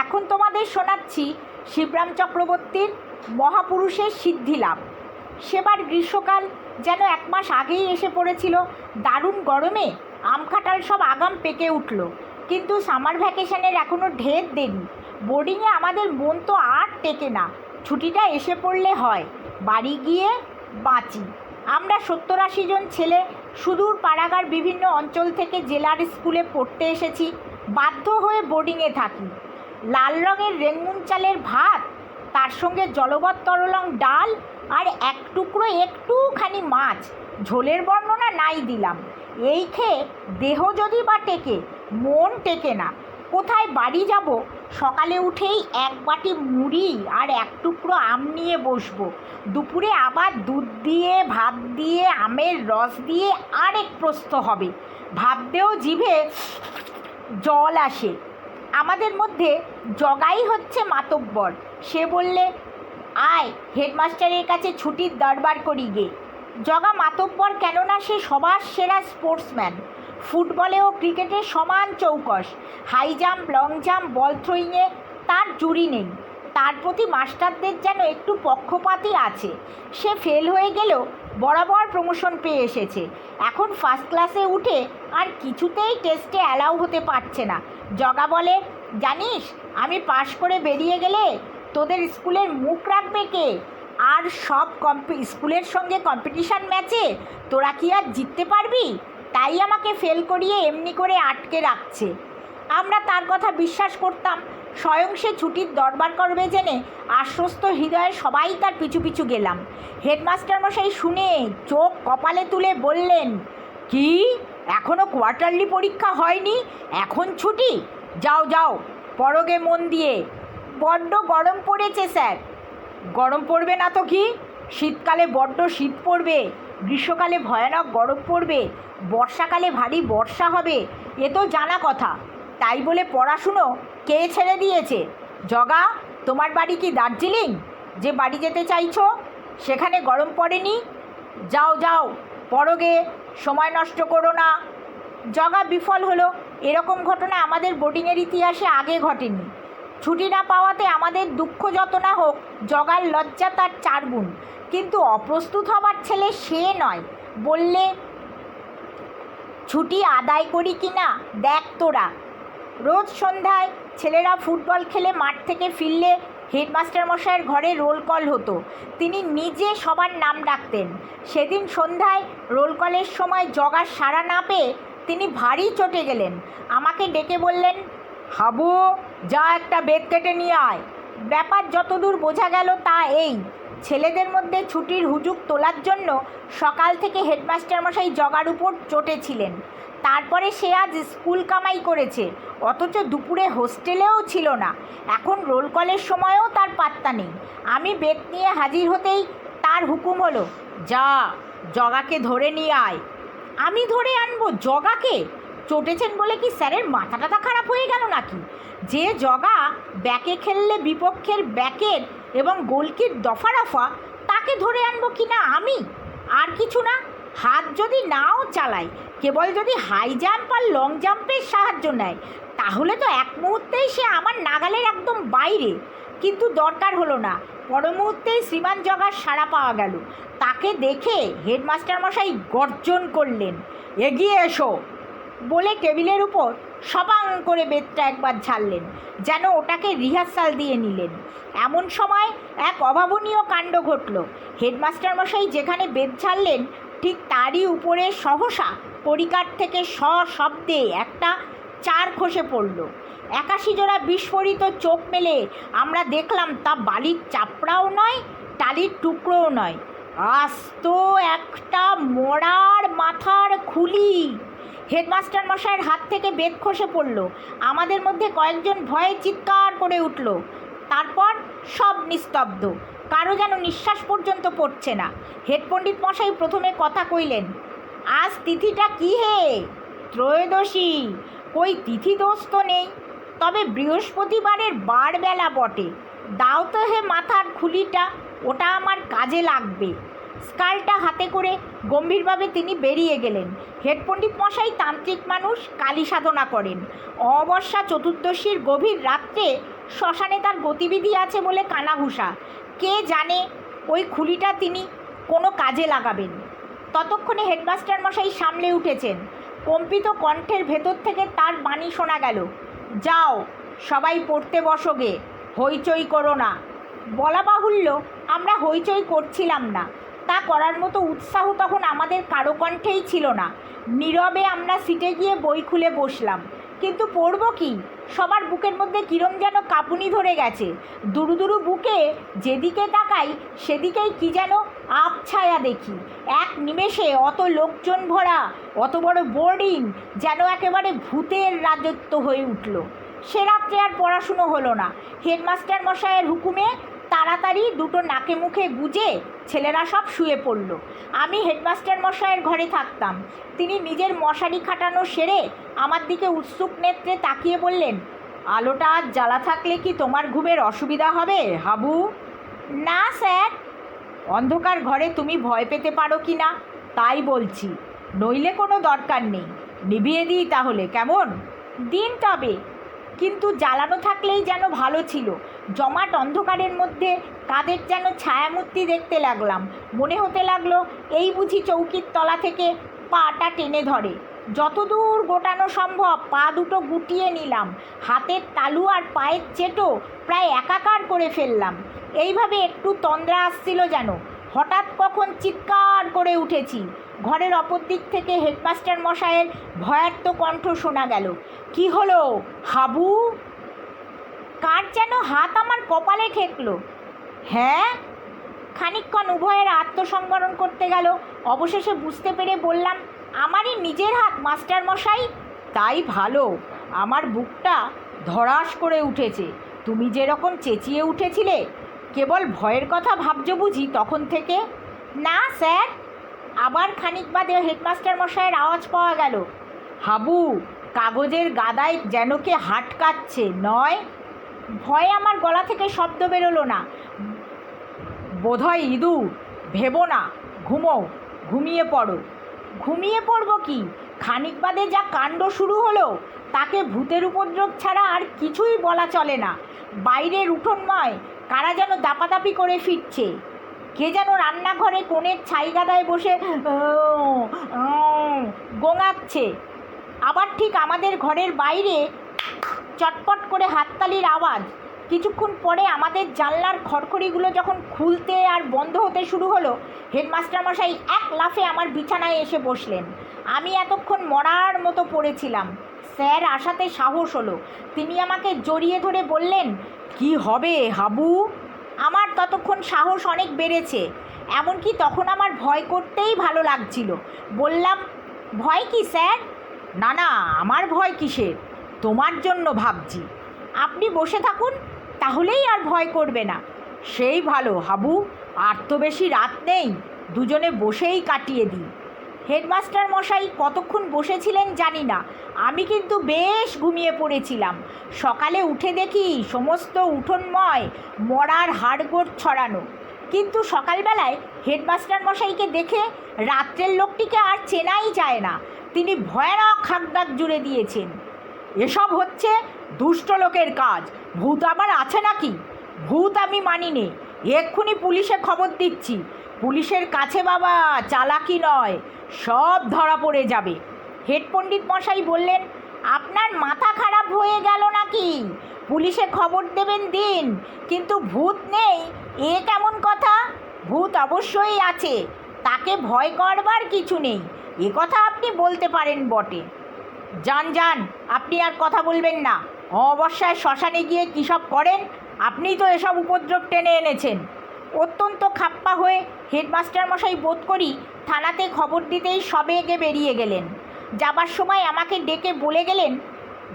এখন তোমাদের শোনাচ্ছি শিবরাম চক্রবর্তীর মহাপুরুষের সিদ্ধিলাভ। সেবার গ্রীষ্মকাল যেন 1 মাস আগেই এসে পড়েছিল। দারুণ গরমে আম কাঁঠাল সব আগাম পেকে উঠল, কিন্তু সামার ভ্যাকেশনের এখনও ঢের দেরি। বোর্ডিংয়ে আমাদের মন তো আর টেকে না, ছুটিটা এসে পড়লে হয়, বাড়ি গিয়ে বাঁচি। আমরা 70-80 জন ছেলে সুদূর পাড়াগার বিভিন্ন অঞ্চল থেকে জেলার স্কুলে পড়তে এসেছি, বাধ্য হয়ে বোর্ডিংয়ে থাকি। লাল রঙের রেঙ্গুন চালের ভাত, তার সঙ্গে জলবৎ তরলং ডাল আর এক টুকরো একটুখানি মাছ, ঝোলের বর্ণনা নাই দিলাম। এই খেয়ে দেহ যদি বা টেকে, মন টেকে না। কোথায় বাড়ি যাব, সকালে উঠেই 1 বাটি মুড়ি আর 1 টুকরো আম নিয়ে বসবো। দুপুরে আবার দুধ দিয়ে, ভাত দিয়ে, আমের রস দিয়ে আরেক প্রস্থ হবে। ভাবতেও জিভে জল আসে। আমাদের মধ্যে জগাই হচ্ছে মাতব্বর। সে বললে, আয় হেডমাস্টারের কাছে ছুটির দরবার করি গে। জগা মাতব্বর, কেননা সে সবার সেরা স্পোর্টসম্যান। ফুটবলে ও ক্রিকেটে সমান চৌকস। হাই জাম্প, লং জাম্প, বল থ্রোয়িংয়ে তার জুড়ি নেই। তার প্রতি মাস্টারদের যেন একটু পক্ষপাতই আছে। সে ফেল হয়ে গেলেও বরাবর প্রমোশন পেয়ে এসেছে। এখন ফার্স্ট ক্লাসে উঠে আর কিছুতেই টেস্টে অ্যালাউ হতে পারছে না। জগা বলে, জানিস, আমি পাশ করে বেরিয়ে গেলে তোদের স্কুলের মুখ রাখবে কে? আর সব স্কুলের সঙ্গে কম্পিটিশান ম্যাচে তোরা কি আর জিততে পারবি? তাই আমাকে ফেল করিয়ে এমনি করে আটকে রাখছে। আমরা তার কথা বিশ্বাস করতাম। স্বয়ং সে ছুটির দরবার করবে জেনে আশ্বস্ত হৃদয়ে সবাই তার পিছু পিছু গেলাম। হেডমাস্টার মশাই শুনে চোখ কপালে তুলে বললেন, কি, এখনও কোয়ার্টারলি পরীক্ষা হয়নি, এখন ছুটি? যাও যাও, পড়োগে মন দিয়ে। বড্ড গরম পড়েছে স্যার। গরম পড়বে না তো কি? শীতকালে বড্ড শীত পড়বে, গ্রীষ্মকালে ভয়ানক গরম পড়বে, বর্ষাকালে ভারী বর্ষা হবে, এ তো জানা কথা। তাই বলে পড়াশুনো কে ছেড়ে দিয়েছে? জগা, তোমার বাড়ি কি দার্জিলিং যে বাড়ি যেতে চাইছো? সেখানে গরম পড়েনি? যাও যাও, পড়োগে, সময় নষ্ট করো না। জগা বিফল হলো। এরকম ঘটনা আমাদের বোর্ডিংয়ের ইতিহাসে আগে ঘটেনি। ছুটি না পাওয়াতে আমাদের দুঃখ যত না হোক, জগার লজ্জা তার 4 গুণ। কিন্তু অপ্রস্তুত হবার ছেলে সে নয়। বললে, ছুটি আদায় করি কি না দেখ তোরা। রোজ সন্ধ্যায় ছেলেরা ফুটবল খেলে মাঠ থেকে ফিরলে হেডমাস্টার মশাইয়ের ঘরে রোল কল হতো। তিনি নিজে সবার নাম ডাকতেন। সেদিন সন্ধ্যায় রোল কলের সময় জগার সাড়া না পেয়ে তিনি ভারী চটে গেলেন। আমাকে ডেকে বললেন, হাবু, যা একটা বেত কেটে নিয়ে আয়। ব্যাপার যতদূর বোঝা গেল তা এই, ছেলেদের মধ্যে ছুটির হুজুগ তোলার জন্য সকাল থেকে হেডমাস্টার মশাই জগার উপর চটেছিলেন। তারপরে সে আজ স্কুল কামাই করেছে, অথচ দুপুরে হোস্টেলেও ছিল না। এখন রোল কলের সময়ও তার পাত্তা নেই। আমি বেত নিয়ে হাজির হতেই তার হুকুম হলো, যা, জগাকে ধরে নিয়ে আয়। আমি ধরে আনবো জগাকে? চটেছেন বলে কি স্যারের মাথা টাথা খারাপ হয়ে গেল নাকি? যে জগা ব্যাকে খেললে বিপক্ষের ব্যাকের এবং গোলকির দফারফা, তাকে ধরে আনবো কি না আমি? আর কিছু না, হাত যদি নাও চালায়, কেবল যদি হাই জাম্প আর লং জাম্পের সাহায্য নেয়, তাহলে তো এক মুহূর্তেই সে আমার নাগালের একদম বাইরে। কিন্তু দরকার হলো না। পর মুহূর্তেই শ্রীমান জগার সাড়া পাওয়া গেল। তাকে দেখে হেডমাস্টার মশাই গর্জন করলেন, এগিয়ে এসো বলে টেবিলের উপর সপাং করে বেতটা একবার ঝাড়লেন, যেন ওটাকে রিহার্সাল দিয়ে নিলেন। এমন সময় এক অভাবনীয় কাণ্ড ঘটল। হেডমাস্টার মশাই যেখানে বেত ঝাড়লেন, ঠিক তারই উপরে সহসা কড়িকাঠ থেকে সশব্দে একটা 4 খসে পড়ল। 81 জোড়া বিস্ফোরিত চোখ মেলে আমরা দেখলাম তা বালির চাপড়াও নয়, টালির টুকরোও নয়, আস্ত একটা মরার মাথার খুলি। হেডমাস্টার মশাইয়ের হাত থেকে বেত খসে পড়ল। আমাদের মধ্যে কয়েকজন ভয়ে চিৎকার করে উঠল। তারপর সব নিস্তব্ধ, কারো যেন নিঃশ্বাস পর্যন্ত পড়ছে না। হেড পণ্ডিত মশাই প্রথমে কথা কইলেন, আজ তিথিটা কি হে? ত্রয়োদশী। কই তিথি দোষ তো নেই, তবে বৃহস্পতিবারের বারবেলা বটে। দাও তো হে মাথার খুলিটা, ওটা আমার কাজে লাগবে। স্কালটা হাতে করে গম্ভীরভাবে তিনি বেরিয়ে গেলেন। হেড পণ্ডিত মশাই তান্ত্রিক মানুষ, কালী সাধনা করেন। অমাবস্যা চতুর্দশীর গভীর রাত্রে শ্মশানে তার গতিবিধি আছে বলে কানাঘুষা। কে জানে ওই খুলিটা তিনি কোনো কাজে লাগাবেন। ততক্ষণে হেডমাস্টার মশাই সামলে উঠেছেন। কম্পিত কণ্ঠের ভেতর থেকে তার বাণী শোনা গেল, যাও সবাই পড়তে বসোগে, হইচই করো না। বলা বাহুল্য, আমরা হইচই করছিলাম না। তা করার মতো উৎসাহ তখন আমাদের কারো কণ্ঠেই ছিল না। নীরবে আমরা সিটে গিয়ে বই খুলে বসলাম। কিন্তু পড়ব কি? সবার বুকের মধ্যে কিরম যেন কাঁপুনি ধরে গেছে। দুরু দুরু বুকে যেদিকে তাকাই সেদিকেই কি যেন আবছায়া দেখি। এক নিমেষে অত লোকজন ভরা অত বড় বোর্ডিং যেন একেবারে ভূতের রাজত্ব হয়ে উঠল। সে রাত্রে আর পড়াশুনো হলো না। হেডমাস্টার মশাইয়ের হুকুমে তাড়াতাড়ি দুটো নাকে মুখে গুজে ছেলেরা সব শুয়ে পড়ল। আমি হেডমাস্টার মশাইয়ের ঘরে থাকতাম। তিনি নিজের মশারি খাটানো সেরে আমার দিকে উৎসুক নেত্রে তাকিয়ে বললেন, আলোটা আজ জ্বালা থাকলে কি তোমার ঘুমের অসুবিধা হবে হাবু? না স্যার। অন্ধকার ঘরে তুমি ভয় পেতে পারো কি না তাই বলছি, নইলে কোনো দরকার নেই। নিভিয়ে দিই তাহলে, কেমন? দিন তবে, কিন্তু জ্বালানো থাকলেই যেন ভালো ছিল। জমাট অন্ধকারের মধ্যে কাদের যেন ছায়ামূর্তি দেখতে লাগলাম। মনে হতে লাগলো এই বুঝি চৌকির তলা থেকে পাটা টেনে ধরে। যতদূর গোটানো সম্ভব পা দুটো গুটিয়ে নিলাম। হাতের তালু আর পায়ের চেটো প্রায় একাকার করে ফেললাম। এইভাবে একটু তন্দ্রা আসছিল যেন। হঠাৎ কখন চিৎকার করে উঠেছি। ঘরের অপর দিক থেকে হেডমাস্টার মশাইয়ের ভয়ার্ত কণ্ঠ শোনা গেল, কি হলো হাবু? কার যেন হাত আমার কপালে ঠেকল। হ্যাঁ? খানিকক্ষণ উভয়ের আত্মসংবরণ করতে গেল। অবশেষে বুঝতে পেরে বললাম, আমারই নিজের হাত মাস্টার মশাই। তাই ভালো, আমার বুকটা ধড়াস করে উঠেছে। তুমি যেরকম চেঁচিয়ে উঠেছিলে, কেবল ভয়ের কথা ভাবছ বুঝি তখন থেকে? না স্যার। আবার খানিক বাদে হেডমাস্টার মশাইয়ের আওয়াজ পাওয়া গেল, হাবু, কাগজের গাদায় যেন কে হাটকাচ্ছে নয়? ভয়ে আমার গলা থেকে শব্দ বেরোলো না। বোধহয় ইঁদুর। ভেবো না, ঘুমো, ঘুমিয়ে পড়ো। ঘুমিয়ে পড়বো কি? খানিক বাদে যা কাণ্ড শুরু হলো তাকে ভূতের উপদ্রব ছাড়া আর কিছুই বলা চলে না। বাইরের উঠোনময় কারা যেন দাপাদাপি করে ফিরছে। কে যেন রান্নাঘরে কোণের ছাইগাদায় বসে গোঙাচ্ছে। আবার ঠিক আমাদের ঘরের বাইরে চটপট করে হাততালির আওয়াজ। কিছুক্ষণ পরে আমাদের জানলার খড়খড়িগুলো যখন খুলতে আর বন্ধ হতে শুরু হলো, হেডমাস্টারমশাই এক লাফে আমার বিছানায় এসে বসলেন। আমি এতক্ষণ মরার মতো পড়েছিলাম। স্যার আসাতে সাহস হলো। তিনি আমাকে জড়িয়ে ধরে বললেন, কি হবে হাবু? আমার ততক্ষণ সাহস অনেক বেড়েছে। এমনকি তখন আমার ভয় করতেই ভালো লাগছিল। বললাম, ভয় কি স্যার? না না, আমার ভয় কিসের? তোমার জন্য ভাবছি। আপনি বসে থাকুন, তাহলেই আর ভয় করবে না। সেই ভালো হাবু, আর তো বেশি রাত নেই, দুজনে বসেই কাটিয়ে দিই। হেডমাস্টার মশাই কতক্ষণ বসেছিলেন জানি না, আমি কিন্তু বেশ ঘুমিয়ে পড়েছিলাম। সকালে উঠে দেখি সমস্ত উঠোনময় মরার হাড়গোড় ছড়ানো। কিন্তু সকালবেলায় হেডমাস্টার মশাইকে দেখে রাত্রের লোকটিকে আর চেনাই যায় না। তিনি ভয়ানক হাঁকডাক জুড়ে দিয়েছেন, এসব হচ্ছে দুষ্ট লোকের কাজ। ভূত আবার আছে নাকি? ভূত আমি মানি নে। এক্ষুনি পুলিশে খবর দিচ্ছি। পুলিশের কাছে বাবা চালাকি নয়, সব ধরা পড়ে যাবে। হেড পণ্ডিত মশাই বললেন, আপনার মাথা খারাপ হয়ে গেল নাকি? পুলিশে খবর দেবেন দিন, কিন্তু ভূত নেই এ কেমন কথা? ভূত অবশ্যই আছে, তাকে ভয় করবার কিছু নেই, এ কথা আপনি বলতে পারেন বটে। যান যান, আপনি আর কথা বলবেন না। অমাবস্যায় শ্মশানে গিয়ে কী সব করেন? আপনিই তো এসব উপদ্রব টেনে এনেছেন। অত্যন্ত খাপ্পা হয়ে হেডমাস্টার মশাই বোধ করি থানাতে খবর দিতেই সবেগে বেরিয়ে গেলেন। যাবার সময় আমাকে ডেকে বলে গেলেন,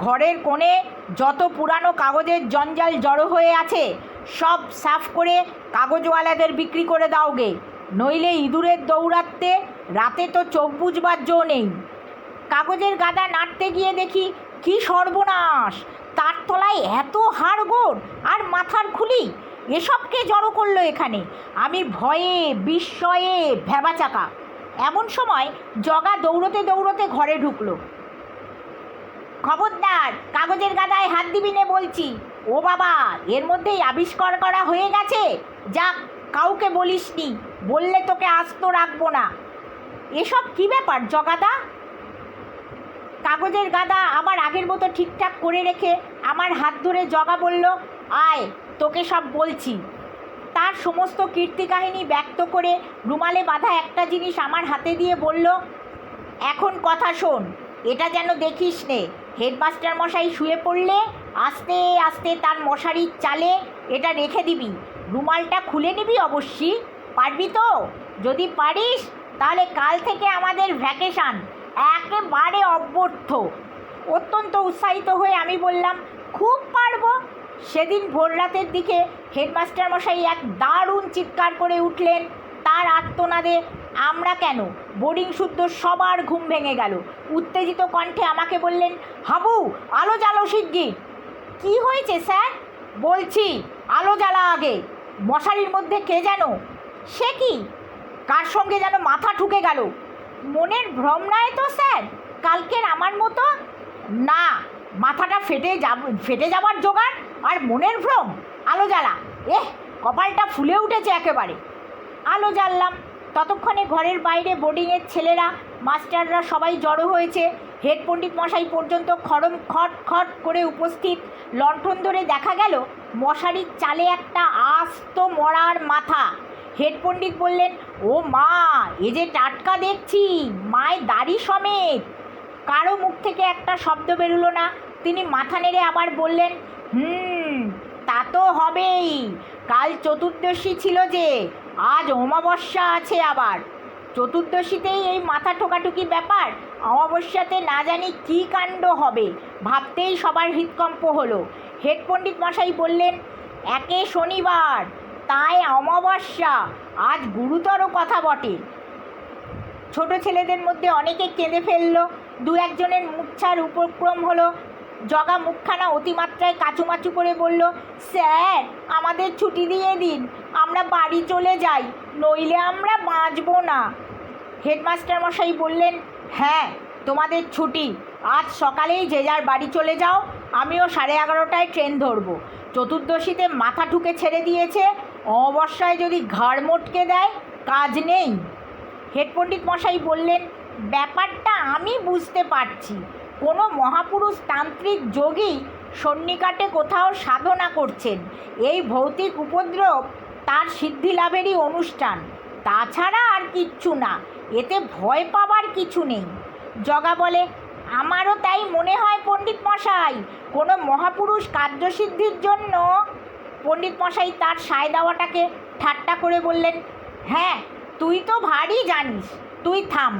ঘরের কোণে যত পুরানো কাগজের জঞ্জাল জড়ো হয়ে আছে সব সাফ করে কাগজওয়ালাদের বিক্রি করে দাওগে, নইলে ইঁদুরের দৌড়াতে রাতে তো চোখ বুঝবার জো নেই। কাগজের গাদা নাড়তে গিয়ে দেখি কি সর্বনাশ! তার তলায় এত হাড়গোড় আর মাথার খুলি! এসবকে জড়ো করলো এখানে। আমি ভয়ে বিস্ময়ে ভ্যাবাচাকা। এমন সময় জগা দৌড়তে দৌড়তে ঘরে ঢুকলো। খবরদার, কাগজের গাদায় হাত দিবি নে বলছি। ও বাবা, এর মধ্যেই আবিষ্কার করা হয়ে গেছে। যাক, কাউকে বলিসনি, বললে তোকে আস্ত রাখবো না। এসব কি ব্যাপার জগাদা? কাগজের গাদা আবার আগের মতো ঠিকঠাক করে রেখে আমার হাত ধরে জগা বলল, আয় তোকে সব বলছি। তার সমস্ত কীর্তি কাহিনী ব্যক্ত করে রুমালে বাঁধা একটা জিনিস আমার হাতে দিয়ে বলল, এখন কথা শোন, এটা যেন দেখিস নে। হেডমাস্টার মশাই শুয়ে পড়লে আস্তে আস্তে তার মশারির চালে এটা রেখে দিবি। রুমালটা খুলে নিবি অবশ্যই। পারবি তো? যদি পারিস তাহলে কাল থেকে আমাদের ভ্যাকেশান একেবারে অব্যর্থ। অত্যন্ত উৎসাহিত হয়ে আমি বললাম, খুব পারবো। সেদিন ভোর রাতের দিকে হেডমাস্টার মশাই এক দারুণ চিৎকার করে উঠলেন। তার আর্তনাদে আমরা কেন, বোর্ডিং শুদ্ধ সবার ঘুম ভেঙে গেল। উত্তেজিত কণ্ঠে আমাকে বললেন, হাবু আলো জ্বালো শিগগির। কি হয়েছে স্যার? বলছি আলো জ্বালা আগে। মশারির মধ্যে কে যেন, সে কি, কার সঙ্গে যেন মাথা ঠুকে গেল। মনের ভ্রম নয় তো স্যার? কালকের আমার মতো? না, মাথাটা ফেটে যাবার জোগাড়, আর মনের ভ্রম। আলো জ্বালা। কপালটা ফুলে উঠেছে একেবারে। আলো জ্বাললাম। ততক্ষণে ঘরের বাইরে বোর্ডিংয়ের ছেলেরা, মাস্টাররা সবাই জড়ো হয়েছে। হেড পণ্ডিত মশাই পর্যন্ত খড়ম খট খট করে উপস্থিত। লণ্ঠন ধরে দেখা গেল মশারির চালে একটা আস্ত মরার মাথা। হেড পণ্ডিত বললেন, ও মা, এ যে টাটকা দেখছি, মায় দাড়ি সমেত। কারো মুখ থেকে একটা শব্দ বেরোলো না। তিনি মাথা নেড়ে আবার বললেন, তা তো হবেই। কাল চতুর্দশী ছিল যে, আজ অমাবস্যা আছে আবার। চতুর্দশীতেই এই মাথা ঠোকাঠুকি ব্যাপার, অমাবস্যাতে না জানি কী কাণ্ড হবে, ভাবতেই সবার হৃৎকম্প হলো। হেড পণ্ডিত মশাই বললেন, একে শনিবার, তাই অমাবস্যা, আজ গুরুতর কথা বটে। ছোট ছেলেদের মধ্যে অনেকে কেঁদে ফেলল। দু একজনের মুচ্ছার উপক্রম হলো। জগা মুখখানা অতিমাত্রায় কাচুমাচু করে বলল, স্যার আমাদের ছুটি দিয়ে দিন, আমরা বাড়ি চলে যাই, নইলে আমরা বাঁচব না। হেডমাস্টার মশাই বললেন, হ্যাঁ তোমাদের ছুটি, আজ সকালেই যে যার বাড়ি চলে যাও। আমিও 11:30টায় ট্রেন ধরব। চতুর্দশীতে মাথা ঠুকে ছেড়ে দিয়েছে, অমাবস্যায় যদি ঘাড় মোটকে দেয় কাজ নেই। হেড পণ্ডিত মশাই বললেন, ব্যাপারটা আমি বুঝতে পারছি। কোনো মহাপুরুষ তান্ত্রিক যোগী সন্নিকাটে কোথাও সাধনা করছেন। এই ভৌতিক উপদ্রব তার সিদ্ধি লাভেরই অনুষ্ঠান, তাছাড়া আর কিচ্ছু না। এতে ভয় পাবার কিছু নেই। জগা বলে, আমারও তাই মনে হয় পণ্ডিত মশাই, কোনো মহাপুরুষ কার্যসিদ্ধির জন্য। পণ্ডিত মশাই তার সায় দেওয়াটাকে ঠাট্টা করে বললেন, হ্যাঁ তুই তো ভারী জানিস, তুই থাম।